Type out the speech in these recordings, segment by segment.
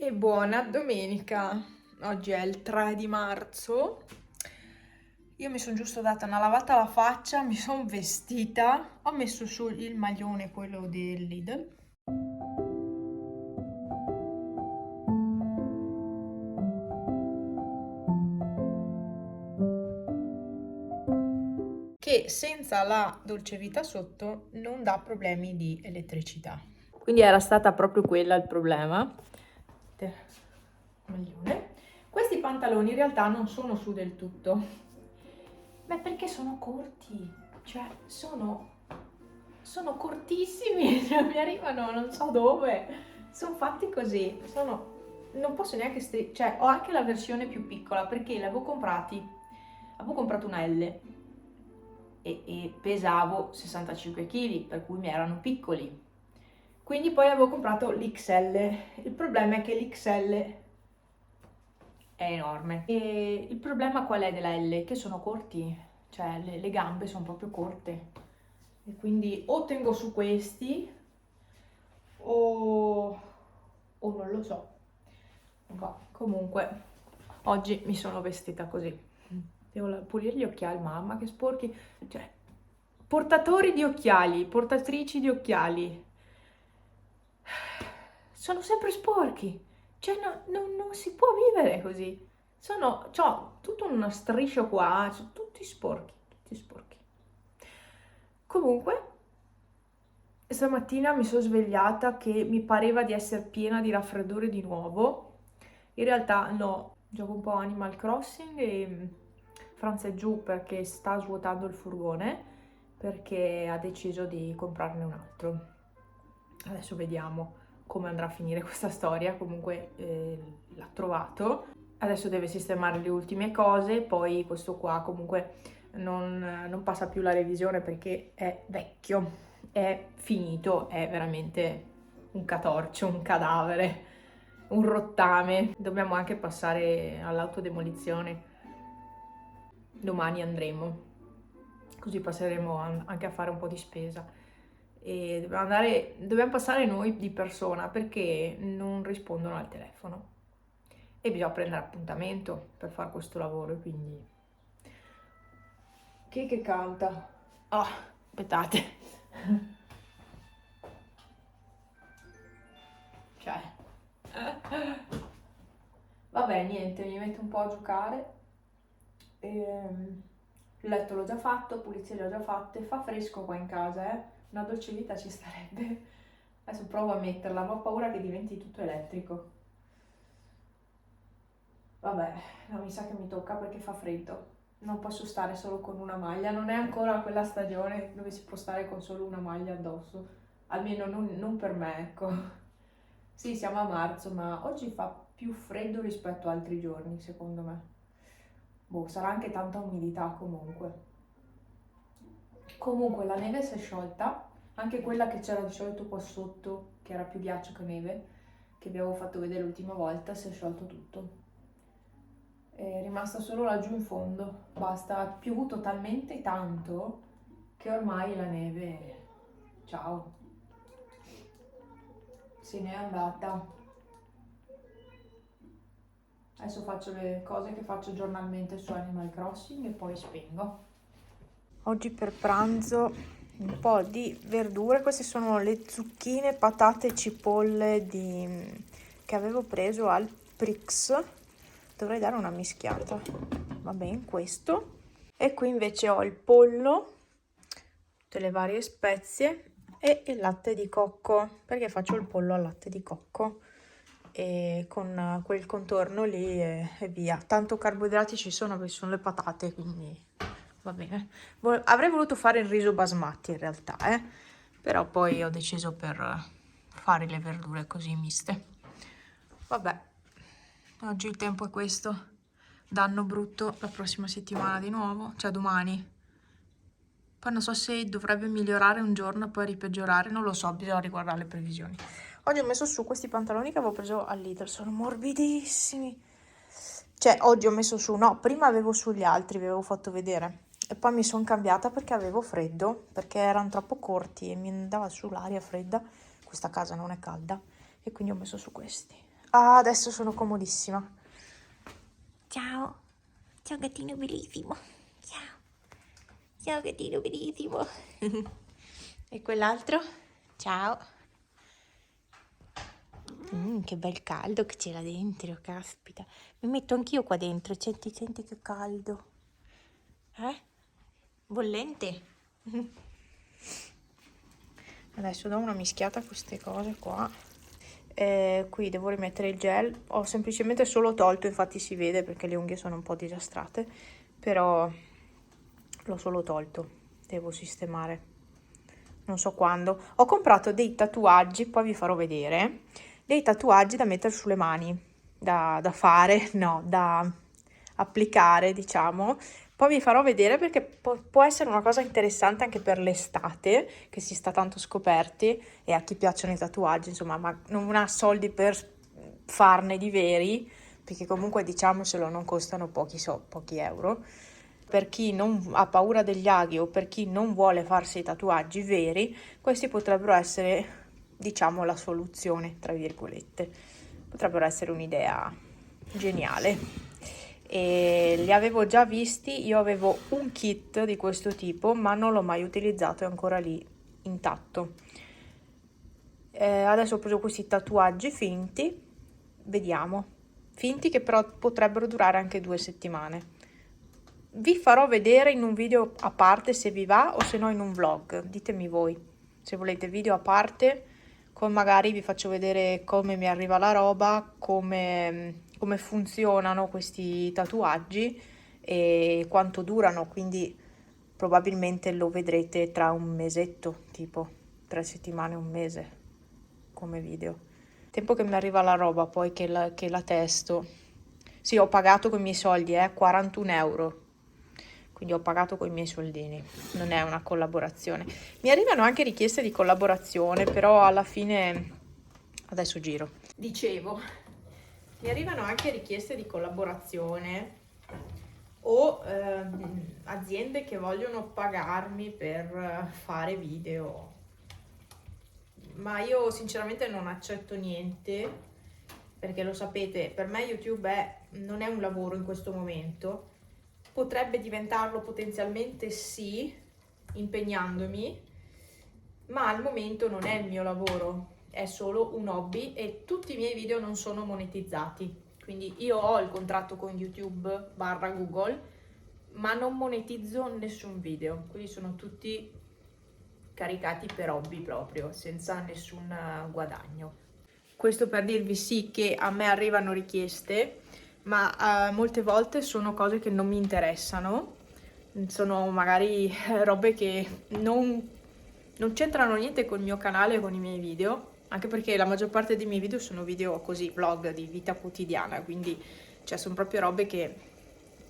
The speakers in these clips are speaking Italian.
E buona domenica, oggi è il 3 di marzo, io mi sono giusto data una lavata alla faccia, mi sono vestita, ho messo su il maglione, quello del Lidl, che senza la dolce vita sotto non dà problemi di elettricità. Quindi era stata proprio quella il problema. Maglione. Questi pantaloni in realtà non sono su del tutto, ma perché sono corti, cioè sono cortissimi, cioè, mi arrivano non so dove, sono fatti così, non posso neanche cioè ho anche la versione più piccola perché l'avevo avevo comprato una L e pesavo 65 kg, per cui mi erano piccoli. Quindi poi avevo comprato l'XL. Il problema è che l'XL è enorme. E il problema qual è della L? Che sono corti, cioè le gambe sono proprio corte. E quindi o tengo su questi o, o non lo so. Comunque, oggi mi sono vestita così. Devo pulire gli occhiali, mamma che sporchi. Cioè, portatori di occhiali, portatrici di occhiali. Sono sempre sporchi. Cioè, non si può vivere così. C'ho tutto una striscia qua, cioè, tutti sporchi, tutti sporchi. Comunque, stamattina mi sono svegliata che mi pareva di essere piena di raffreddore di nuovo. In realtà no, gioco un po' Animal Crossing e Franza è giù perché sta svuotando il furgone perché ha deciso di comprarne un altro. Adesso vediamo come andrà a finire questa storia, comunque l'ha trovato. Adesso deve sistemare le ultime cose, poi questo qua comunque non passa più la revisione perché è vecchio, è finito, è veramente un catorcio, un cadavere, un rottame. Dobbiamo anche passare all'autodemolizione. Domani andremo, così passeremo anche a fare un po' di spesa. E dobbiamo passare noi di persona perché non rispondono al telefono e bisogna prendere appuntamento per fare questo lavoro, quindi chi che canta? Ah, aspettate. Cioè vabbè, niente, mi metto un po' a giocare. Il letto l'ho già fatto, pulizie le ho già fatte, fa fresco qua in casa, eh. Una dolce vita ci starebbe. Adesso provo a metterla, ma ho paura che diventi tutto elettrico. Vabbè, no, mi sa che mi tocca perché fa freddo. Non posso stare solo con una maglia, non è ancora quella stagione dove si può stare con solo una maglia addosso. Almeno non per me, ecco. Sì, siamo a marzo, ma oggi fa più freddo rispetto a altri giorni, secondo me. Boh, sarà anche tanta umidità comunque. Comunque la neve si è sciolta, anche quella che c'era di solito qua sotto, che era più ghiaccio che neve, che vi avevo fatto vedere l'ultima volta, si è sciolto tutto. È rimasta solo laggiù in fondo, basta, ha piovuto talmente tanto che ormai la neve, ciao, se n'è andata. Adesso faccio le cose che faccio giornalmente su Animal Crossing e poi spengo. Oggi per pranzo un po' di verdure, queste sono le zucchine, patate e cipolle che avevo preso al Prix. Dovrei dare una mischiata. Va bene, questo. E qui invece ho il pollo, tutte le varie spezie e il latte di cocco, perché faccio il pollo al latte di cocco e con quel contorno lì e via. Tanto carboidrati ci sono perché sono le patate, quindi va bene. Avrei voluto fare il riso basmati in realtà, però poi ho deciso per fare le verdure così miste. Vabbè, oggi il tempo è questo. Danno brutto la prossima settimana di nuovo, cioè domani. Poi non so se dovrebbe migliorare un giorno e poi ripeggiorare, non lo so, bisogna riguardare le previsioni. Oggi ho messo su questi pantaloni che avevo preso al Lidl, sono morbidissimi. Cioè, oggi ho messo su, no, prima avevo sugli altri, vi avevo fatto vedere. E poi mi sono cambiata perché avevo freddo, perché erano troppo corti e mi andava su l'aria fredda. Questa casa non è calda e quindi ho messo su questi. Ah, adesso sono comodissima. Ciao. Ciao gattino bellissimo. Ciao. Ciao gattino bellissimo. E quell'altro? Ciao. Che bel caldo che c'è là dentro, caspita. Mi metto anch'io qua dentro, senti che caldo. Bollente? Adesso do una mischiata a queste cose qua. Qui devo rimettere il gel. Ho semplicemente solo tolto, infatti si vede perché le unghie sono un po' disastrate, però l'ho solo tolto. Devo sistemare. Non so quando. Ho comprato dei tatuaggi, poi vi farò vedere, dei tatuaggi da mettere sulle mani, da fare, no, da applicare, diciamo. Poi vi farò vedere perché può essere una cosa interessante anche per l'estate, che si sta tanto scoperti, e a chi piacciono i tatuaggi, insomma, ma non ha soldi per farne di veri, perché comunque diciamocelo non costano pochi euro. Per chi non ha paura degli aghi o per chi non vuole farsi i tatuaggi veri, questi potrebbero essere, diciamo, la soluzione, tra virgolette. Potrebbero essere un'idea geniale. E li avevo già visti, io avevo un kit di questo tipo, ma non l'ho mai utilizzato, è ancora lì intatto. Adesso ho preso questi tatuaggi finti, vediamo. Finti che però potrebbero durare anche 2 settimane. Vi farò vedere in un video a parte se vi va o se no in un vlog, ditemi voi. Se volete video a parte, con magari vi faccio vedere come mi arriva la roba, come funzionano questi tatuaggi e quanto durano, quindi probabilmente lo vedrete tra un mesetto, tipo 3 settimane, un mese, come video. Tempo che mi arriva la roba poi che la testo. Sì, ho pagato con i miei soldi, 41 euro. Quindi ho pagato con i miei soldini, non è una collaborazione. Mi arrivano anche richieste di collaborazione, però alla fine adesso giro. Dicevo, mi arrivano anche richieste di collaborazione o aziende che vogliono pagarmi per fare video, ma io sinceramente non accetto niente, perché lo sapete, per me YouTube non è un lavoro in questo momento. Potrebbe diventarlo potenzialmente, sì, impegnandomi, ma al momento non è il mio lavoro, è solo un hobby e tutti i miei video non sono monetizzati. Quindi io ho il contratto con YouTube / Google, ma non monetizzo nessun video, quindi sono tutti caricati per hobby proprio, senza nessun guadagno. Questo per dirvi sì che a me arrivano richieste, ma molte volte sono cose che non mi interessano, sono magari robe che non c'entrano niente col mio canale e con i miei video, anche perché la maggior parte dei miei video sono video così, vlog di vita quotidiana, quindi cioè, sono proprio robe che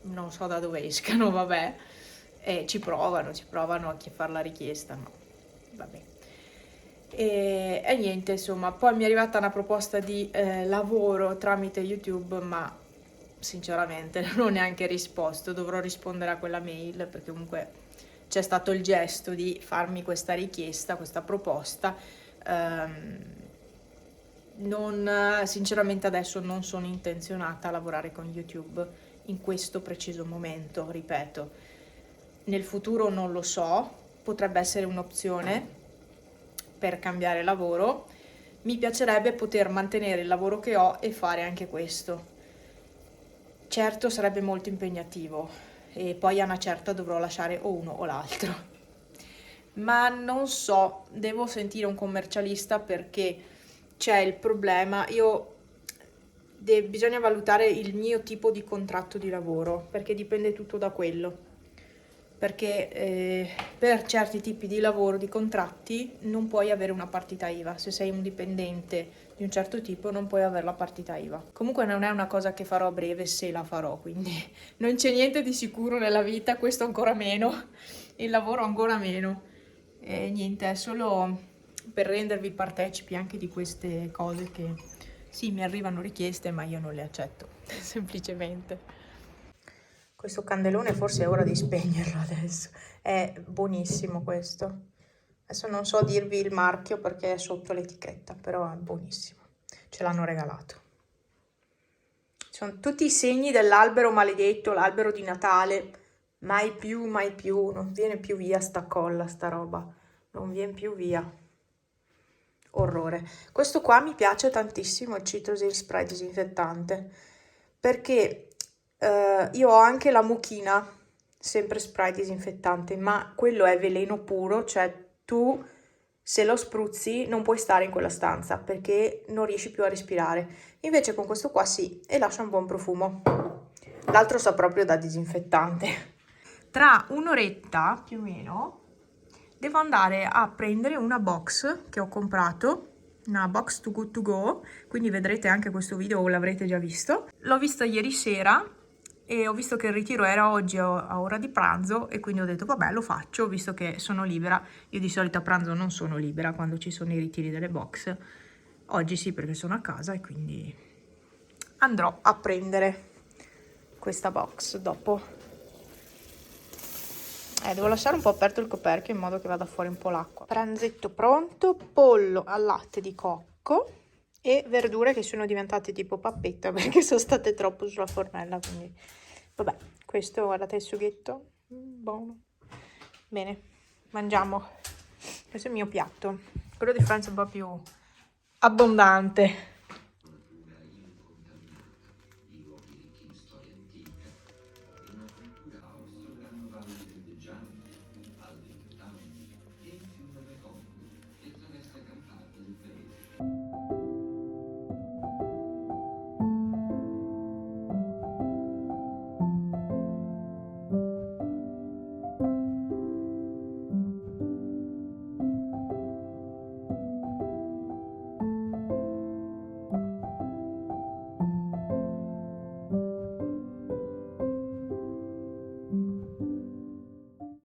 non so da dove escano, vabbè, e ci provano a chi fare la richiesta, ma vabbè. E niente, insomma, poi mi è arrivata una proposta di lavoro tramite YouTube, ma sinceramente non ho neanche risposto, dovrò rispondere a quella mail perché comunque c'è stato il gesto di farmi questa richiesta, questa proposta. Sinceramente adesso non sono intenzionata a lavorare con YouTube in questo preciso momento, ripeto. Nel futuro non lo so, potrebbe essere un'opzione per cambiare lavoro. Mi piacerebbe poter mantenere il lavoro che ho e fare anche questo. Certo sarebbe molto impegnativo e poi a una certa dovrò lasciare o uno o l'altro. Ma non so, devo sentire un commercialista perché c'è il problema, bisogna valutare il mio tipo di contratto di lavoro, perché dipende tutto da quello. Perché per certi tipi di lavoro, di contratti, non puoi avere una partita IVA. Se sei un dipendente di un certo tipo non puoi avere la partita IVA. Comunque non è una cosa che farò a breve, se la farò, quindi non c'è niente di sicuro nella vita, questo ancora meno, il lavoro ancora meno. E niente, è solo per rendervi partecipi anche di queste cose che sì, mi arrivano richieste, ma io non le accetto, semplicemente. Questo candelone forse è ora di spegnerlo adesso. È buonissimo questo. Adesso non so dirvi il marchio perché è sotto l'etichetta, però è buonissimo. Ce l'hanno regalato. Sono tutti i segni dell'albero maledetto, l'albero di Natale. Mai più, non viene più via sta colla, sta roba. Non viene più via. Orrore. Questo qua mi piace tantissimo, il Citosil Spray disinfettante, perché io ho anche la mucchina, sempre spray disinfettante, ma quello è veleno puro, cioè tu se lo spruzzi non puoi stare in quella stanza perché non riesci più a respirare. Invece con questo qua sì, e lascia un buon profumo. L'altro sa proprio da disinfettante. Tra un'oretta più o meno devo andare a prendere una box che ho comprato, una box Too Good To Go, quindi vedrete anche questo video o l'avrete già visto. L'ho vista ieri sera e ho visto che il ritiro era oggi a ora di pranzo e quindi ho detto vabbè, lo faccio visto che sono libera. Io di solito a pranzo non sono libera quando ci sono i ritiri delle box. Oggi sì, perché sono a casa e quindi andrò a prendere questa box dopo. Devo lasciare un po' aperto il coperchio in modo che vada fuori un po' l'acqua. Pranzetto pronto, pollo al latte di cocco e verdure che sono diventate tipo pappetta perché sono state troppo sulla fornella, quindi vabbè, questo guardate il sughetto, buono. Bene, mangiamo. Questo è il mio piatto, quello di Franza è un po' più abbondante.